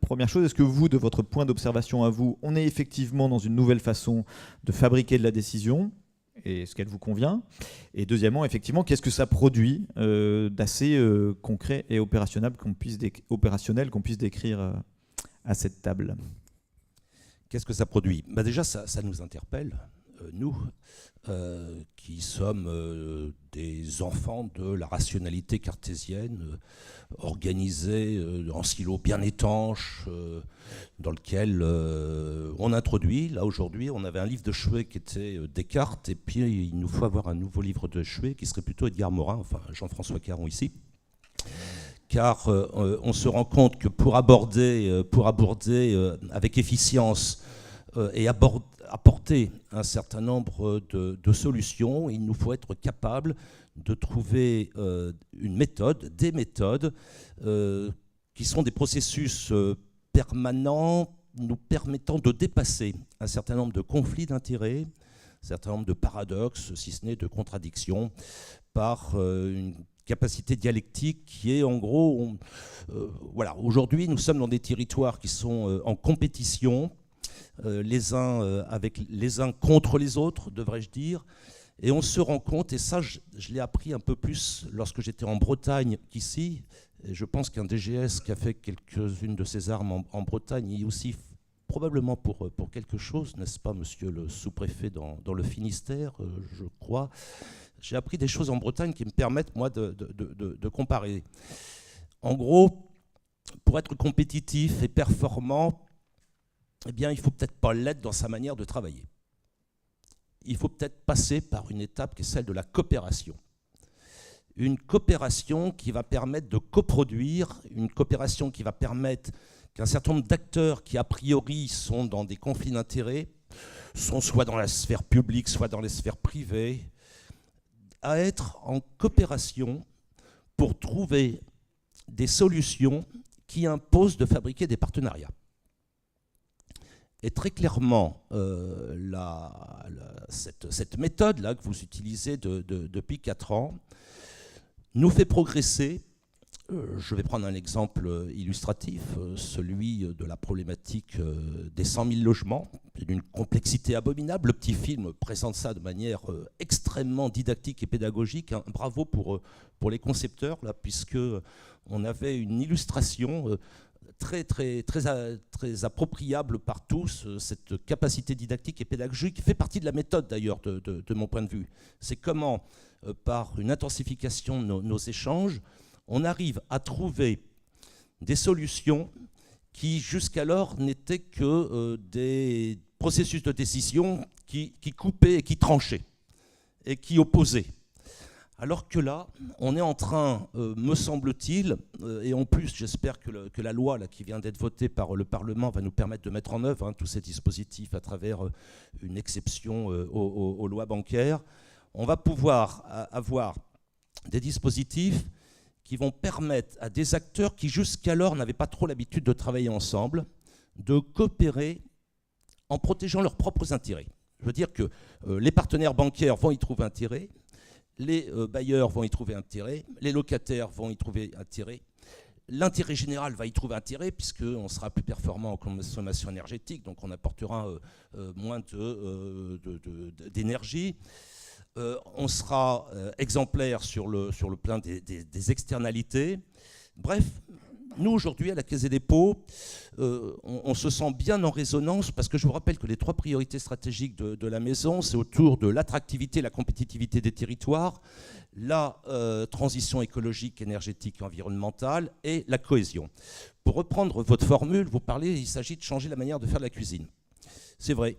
Première chose, est-ce que vous, de votre point d'observation à vous, on est effectivement dans une nouvelle façon de fabriquer de la décision ? Et est-ce qu'elle vous convient ? Et deuxièmement, effectivement, qu'est-ce que ça produit d'assez concret et opérationnel qu'on puisse décrire à cette table ? Qu'est-ce que ça produit ? Déjà, ça nous interpelle, nous, qui sommes des enfants de la rationalité cartésienne, organisés en silos bien étanches, dans lequel on introduit. Là, aujourd'hui, on avait un livre de Chouet qui était Descartes, et puis il nous faut avoir un nouveau livre de Chouet qui serait plutôt Edgar Morin, enfin Jean-François Caron ici. Car on se rend compte que pour aborder avec efficience et apporter un certain nombre de solutions, il nous faut être capable de trouver des méthodes qui sont des processus permanents nous permettant de dépasser un certain nombre de conflits d'intérêts, un certain nombre de paradoxes, si ce n'est de contradictions, par une capacité dialectique qui est en gros... voilà, aujourd'hui, nous sommes dans des territoires qui sont en compétition, les uns contre les autres, devrais-je dire, et on se rend compte, et ça, je l'ai appris un peu plus lorsque j'étais en Bretagne qu'ici, et je pense qu'un DGS qui a fait quelques-unes de ses armes en Bretagne y est aussi probablement pour quelque chose, n'est-ce pas, monsieur le sous-préfet dans le Finistère, je crois. J'ai appris des choses en Bretagne qui me permettent, moi, de comparer. En gros, pour être compétitif et performant, eh bien, il ne faut peut-être pas l'être dans sa manière de travailler. Il faut peut-être passer par une étape qui est celle de la coopération. Une coopération qui va permettre de coproduire, une coopération qui va permettre qu'un certain nombre d'acteurs qui, a priori, sont dans des conflits d'intérêts, sont soit dans la sphère publique, soit dans les sphères privées, à être en coopération pour trouver des solutions qui imposent de fabriquer des partenariats. Et très clairement, cette méthode-là que vous utilisez depuis 4 ans nous fait progresser. Je vais prendre un exemple illustratif, celui de la problématique des 100 000 logements, d'une complexité abominable. Le petit film présente ça de manière extrêmement didactique et pédagogique. Bravo pour les concepteurs, là, puisque on avait une illustration très appropriable par tous. Cette capacité didactique et pédagogique fait partie de la méthode, d'ailleurs, de mon point de vue. C'est comment, par une intensification de nos échanges, on arrive à trouver des solutions qui, jusqu'alors, n'étaient que des processus de décision qui coupaient et qui tranchaient et qui opposaient. Alors que là, on est en train, me semble-t-il, et en plus, j'espère que la loi là, qui vient d'être votée par le Parlement va nous permettre de mettre en œuvre tous ces dispositifs à travers une exception aux lois bancaires, on va pouvoir avoir des dispositifs qui vont permettre à des acteurs qui jusqu'alors n'avaient pas trop l'habitude de travailler ensemble, de coopérer en protégeant leurs propres intérêts. Je veux dire que les partenaires bancaires vont y trouver intérêt, les bailleurs vont y trouver intérêt, les locataires vont y trouver intérêt, l'intérêt général va y trouver intérêt puisqu'on sera plus performant en consommation énergétique, donc on apportera moins d'énergie. On sera exemplaire sur le plan des externalités. Bref, nous aujourd'hui à la Caisse des dépôts, on se sent bien en résonance parce que je vous rappelle que les 3 priorités stratégiques de la maison, c'est autour de l'attractivité, la compétitivité des territoires, la transition écologique, énergétique et environnementale et la cohésion. Pour reprendre votre formule, vous parlez, il s'agit de changer la manière de faire la cuisine. C'est vrai,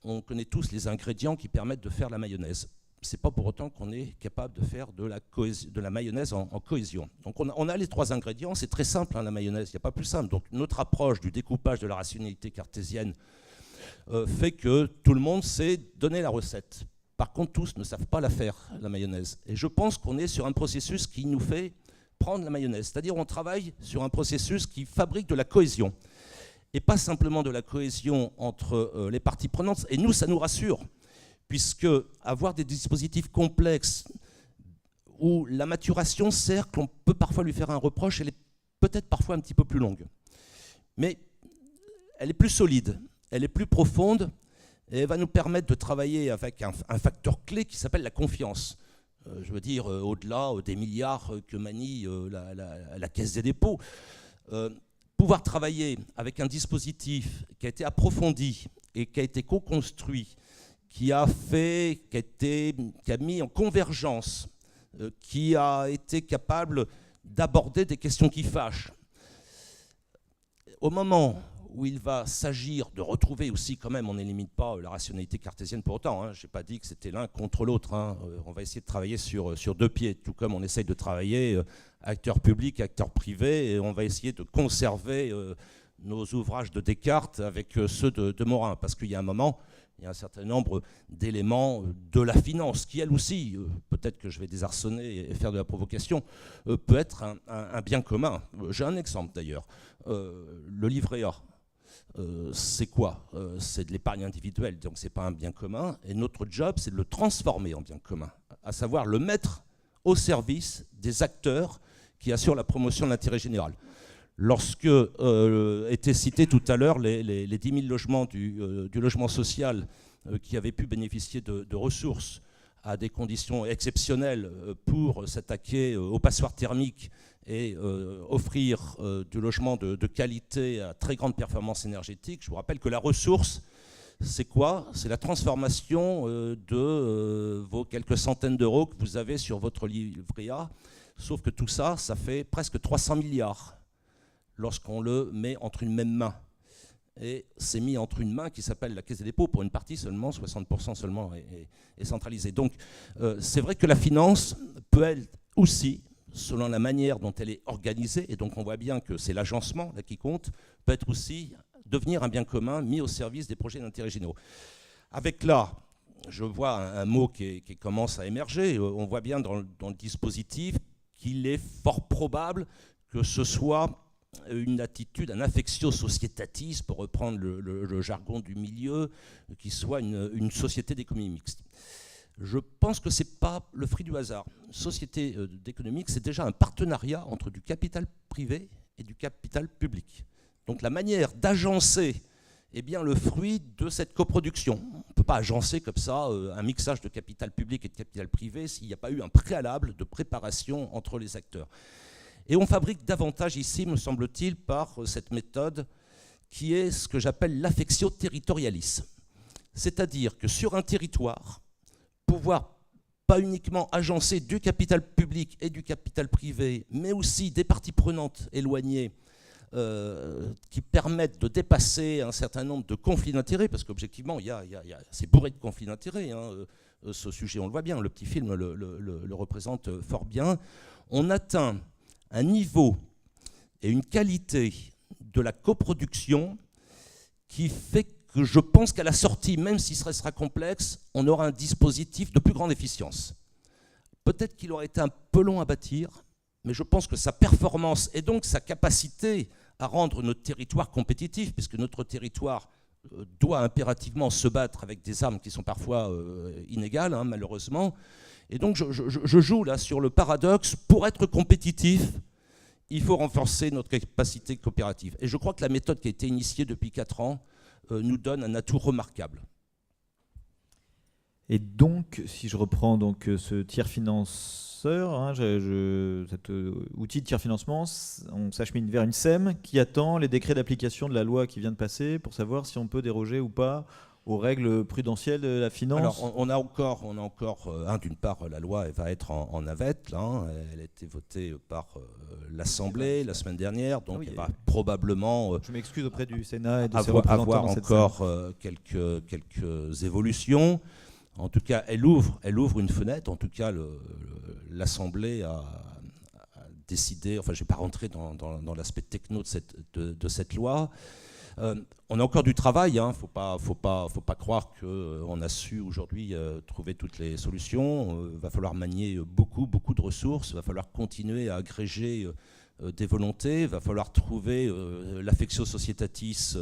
on connaît tous les ingrédients qui permettent de faire la mayonnaise. C'est pas pour autant qu'on est capable de faire de la mayonnaise en cohésion. Donc on a les 3 ingrédients, c'est très simple la mayonnaise, il n'y a pas plus simple. Donc notre approche du découpage de la rationalité cartésienne fait que tout le monde sait donner la recette. Par contre, tous ne savent pas la faire, la mayonnaise. Et je pense qu'on est sur un processus qui nous fait prendre la mayonnaise. C'est-à-dire on travaille sur un processus qui fabrique de la cohésion. Et pas simplement de la cohésion entre les parties prenantes. Et nous, ça nous rassure. Puisque avoir des dispositifs complexes où la maturation, certes, on peut parfois lui faire un reproche, elle est peut-être parfois un petit peu plus longue. mais elle est plus solide, elle est plus profonde, et elle va nous permettre de travailler avec un facteur clé qui s'appelle la confiance. Je veux dire, au-delà des milliards que manie la Caisse des dépôts, pouvoir travailler avec un dispositif qui a été approfondi et qui a été co-construit, qui a mis en convergence, qui a été capable d'aborder des questions qui fâchent. Au moment où il va s'agir de retrouver aussi, quand même, on n'élimine pas la rationalité cartésienne pour autant, hein. Je n'ai pas dit que c'était l'un contre l'autre, hein. On va essayer de travailler sur deux pieds, tout comme on essaye de travailler acteur public, acteur privé, et on va essayer de conserver nos ouvrages de Descartes avec ceux de Morin, parce qu'il y a un moment, il y a un certain nombre d'éléments de la finance qui, elle aussi, peut-être que je vais désarçonner et faire de la provocation, peut être un bien commun. J'ai un exemple d'ailleurs, le livret A. C'est quoi? C'est de l'épargne individuelle, donc ce n'est pas un bien commun. Et notre job, c'est de le transformer en bien commun, à savoir le mettre au service des acteurs qui assurent la promotion de l'intérêt général. Lorsque étaient cités tout à l'heure les 10 000 logements du logement social qui avaient pu bénéficier de ressources à des conditions exceptionnelles pour s'attaquer aux passoires thermiques et offrir du logement de qualité à très grande performance énergétique, je vous rappelle que la ressource, c'est quoi? C'est la transformation de vos quelques centaines d'euros que vous avez sur votre livret A, sauf que tout ça, ça fait presque 300 milliards lorsqu'on le met entre une même main. Et c'est mis entre une main qui s'appelle la Caisse des dépôts, pour une partie seulement, 60% seulement est centralisée. Donc c'est vrai que la finance peut être aussi, selon la manière dont elle est organisée, et donc on voit bien que c'est l'agencement là qui compte, peut être aussi devenir un bien commun mis au service des projets d'intérêt généraux. Avec là, je vois un mot qui commence à émerger, on voit bien dans le dispositif qu'il est fort probable que ce soit une attitude, un affectio societatis, pour reprendre le jargon du milieu, qui soit une société d'économie mixte. Je pense que ce n'est pas le fruit du hasard. Une société d'économie mixte, c'est déjà un partenariat entre du capital privé et du capital public. Donc la manière d'agencer est bien le fruit de cette coproduction. On ne peut pas agencer comme ça un mixage de capital public et de capital privé s'il n'y a pas eu un préalable de préparation entre les acteurs. Et on fabrique davantage ici, me semble-t-il, par cette méthode qui est ce que j'appelle l'affectio territorialis. C'est-à-dire que sur un territoire, pouvoir pas uniquement agencer du capital public et du capital privé, mais aussi des parties prenantes éloignées qui permettent de dépasser un certain nombre de conflits d'intérêts, parce qu'objectivement, c'est bourré de conflits d'intérêts, hein, ce sujet, on le voit bien, le petit film le représente fort bien. On atteint un niveau et une qualité de la coproduction qui fait que je pense qu'à la sortie, même si ce sera complexe, on aura un dispositif de plus grande efficience. Peut-être qu'il aurait été un peu long à bâtir, mais je pense que sa performance et donc sa capacité à rendre notre territoire compétitif, puisque notre territoire doit impérativement se battre avec des armes qui sont parfois inégales, hein, malheureusement. Et donc je joue là sur le paradoxe. Pour être compétitif, il faut renforcer notre capacité coopérative. Et je crois que la méthode qui a été initiée depuis 4 ans nous donne un atout remarquable. Et donc, si je reprends donc ce tiers financeur, hein, cet outil de tiers financement, on s'achemine vers une SEM qui attend les décrets d'application de la loi qui vient de passer pour savoir si on peut déroger ou pas aux règles prudentielles de la finance. Alors, on a encore d'une part, la loi elle va être en navette, là, hein, elle a été votée par l'Assemblée la semaine dernière, donc elle va probablement... je m'excuse auprès du Sénat et de ses représentants avoir encore quelques évolutions. En tout cas, elle ouvre une fenêtre. En tout cas, l'Assemblée a décidé, enfin je ne vais pas rentrer dans l'aspect techno de cette loi. On a encore du travail, hein. Faut pas croire qu'on a su aujourd'hui trouver toutes les solutions. Va falloir manier beaucoup de ressources, va falloir continuer à agréger des volontés, va falloir trouver l'affectio societatis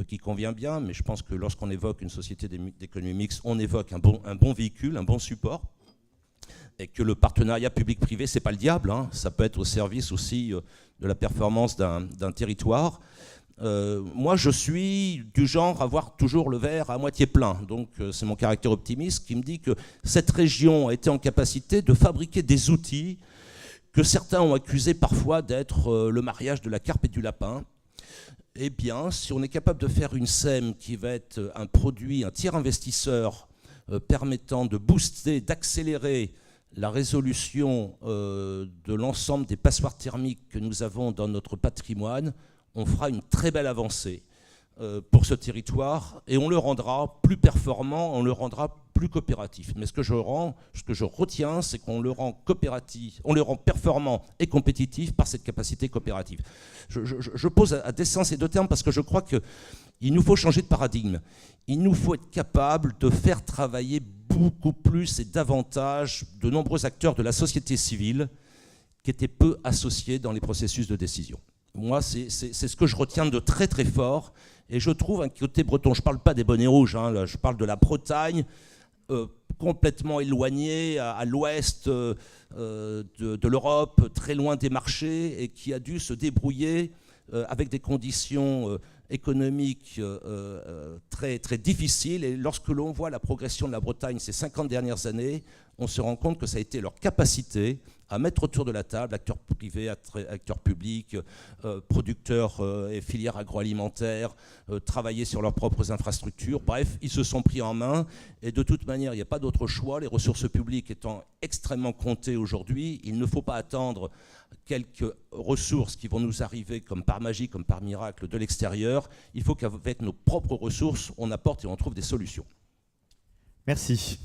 qui convient bien, mais je pense que lorsqu'on évoque une société d'économie mixte, on évoque un bon véhicule, un bon support, et que le partenariat public-privé, c'est pas le diable, hein. Ça peut être au service aussi de la performance d'un territoire. Moi, je suis du genre à voir toujours le verre à moitié plein. Donc, c'est mon caractère optimiste qui me dit que cette région a été en capacité de fabriquer des outils que certains ont accusé parfois d'être le mariage de la carpe et du lapin. Eh bien, si on est capable de faire une SEM qui va être un produit, un tiers investisseur permettant de booster, d'accélérer la résolution de l'ensemble des passoires thermiques que nous avons dans notre patrimoine, on fera une très belle avancée pour ce territoire et on le rendra plus performant, on le rendra plus coopératif. Mais ce que je retiens, c'est qu'on le rend coopératif, on le rend performant et compétitif par cette capacité coopérative. Je pose à dessein ces deux termes parce que je crois qu'il nous faut changer de paradigme. Il nous faut être capable de faire travailler beaucoup plus et davantage de nombreux acteurs de la société civile qui étaient peu associés dans les processus de décision. Moi, c'est ce que je retiens de très très fort. Et je trouve un côté breton, je ne parle pas des bonnets rouges, hein, là, je parle de la Bretagne, complètement éloignée à l'ouest de l'Europe, très loin des marchés, et qui a dû se débrouiller avec des conditions économiques très, très difficiles. Et lorsque l'on voit la progression de la Bretagne ces 50 dernières années, on se rend compte que ça a été leur capacité à mettre autour de la table acteurs privés, acteurs publics, producteurs et filières agroalimentaires, travailler sur leurs propres infrastructures. Bref, ils se sont pris en main et de toute manière, il n'y a pas d'autre choix. Les ressources publiques étant extrêmement comptées aujourd'hui, il ne faut pas attendre quelques ressources qui vont nous arriver comme par magie, comme par miracle de l'extérieur. Il faut qu'avec nos propres ressources, on apporte et on trouve des solutions. Merci.